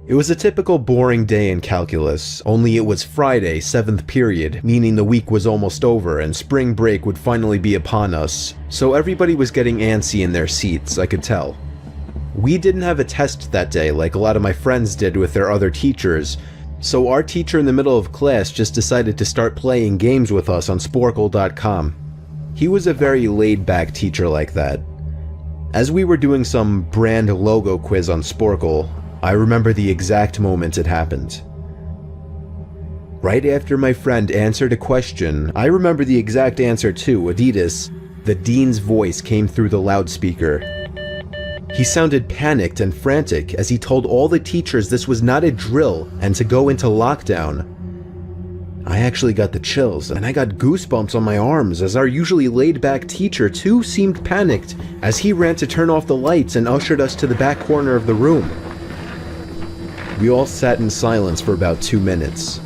It was a typical boring day in calculus, only it was Friday, 7th period, meaning the week was almost over and spring break would finally be upon us, so everybody was getting antsy in their seats, I could tell. We didn't have a test that day like a lot of my friends did with their other teachers, so our teacher in the middle of class just decided to start playing games with us on Sporkle.com. He was a very laid-back teacher like that. As we were doing some brand logo quiz on Sporkle, I remember the exact moment it happened. Right after my friend answered a question, I remember the exact answer too, Adidas. The dean's voice came through the loudspeaker. He sounded panicked and frantic as he told all the teachers this was not a drill and to go into lockdown. I actually got the chills and I got goosebumps on my arms as our usually laid-back teacher too seemed panicked as he ran to turn off the lights and ushered us to the back corner of the room. We all sat in silence for about 2 minutes,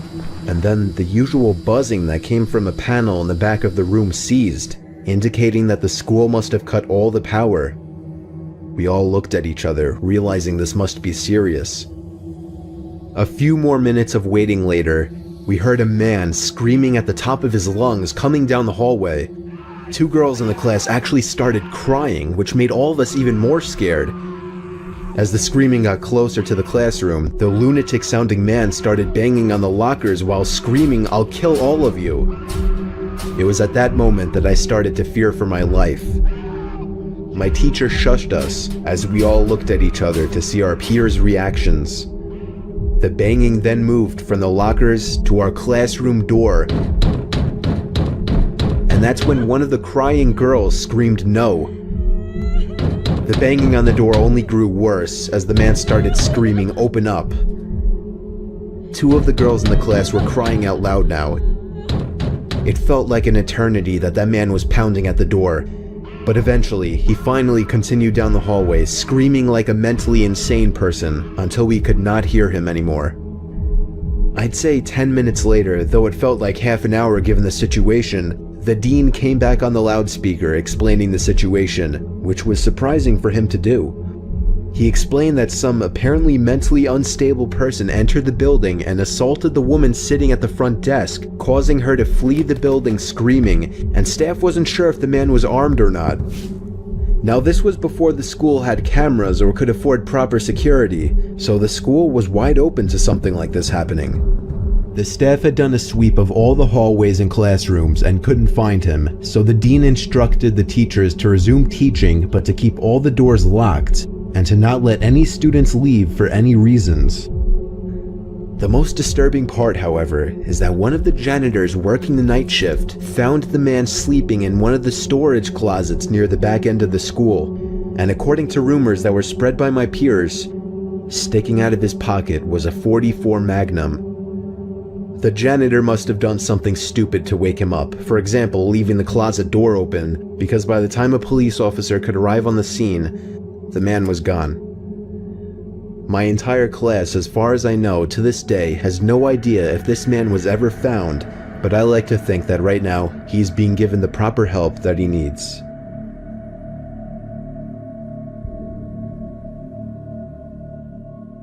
and then the usual buzzing that came from a panel in the back of the room ceased, indicating that the school must have cut all the power. We all looked at each other, realizing this must be serious. A few more minutes of waiting later, we heard a man screaming at the top of his lungs coming down the hallway. 2 girls in the class actually started crying, which made all of us even more scared. As the screaming got closer to the classroom, the lunatic-sounding man started banging on the lockers while screaming, "I'll kill all of you." It was at that moment that I started to fear for my life. My teacher shushed us as we all looked at each other to see our peers' reactions. The banging then moved from the lockers to our classroom door, and that's when one of the crying girls screamed no. The banging on the door only grew worse as the man started screaming, "Open up." 2 of the girls in the class were crying out loud now. It felt like an eternity that man was pounding at the door, but eventually he finally continued down the hallway, screaming like a mentally insane person until we could not hear him anymore. I'd say 10 minutes later, though it felt like half an hour given the situation, the dean came back on the loudspeaker explaining the situation, which was surprising for him to do. He explained that some apparently mentally unstable person entered the building and assaulted the woman sitting at the front desk, causing her to flee the building screaming, and staff wasn't sure if the man was armed or not. Now this was before the school had cameras or could afford proper security, so the school was wide open to something like this happening. The staff had done a sweep of all the hallways and classrooms and couldn't find him, so the dean instructed the teachers to resume teaching but to keep all the doors locked and to not let any students leave for any reasons. The most disturbing part, however, is that one of the janitors working the night shift found the man sleeping in one of the storage closets near the back end of the school, and according to rumors that were spread by my peers, sticking out of his pocket was a .44 Magnum. The janitor must have done something stupid to wake him up, for example, leaving the closet door open, because by the time a police officer could arrive on the scene, the man was gone. My entire class, as far as I know, to this day, has no idea if this man was ever found, but I like to think that right now, he's being given the proper help that he needs.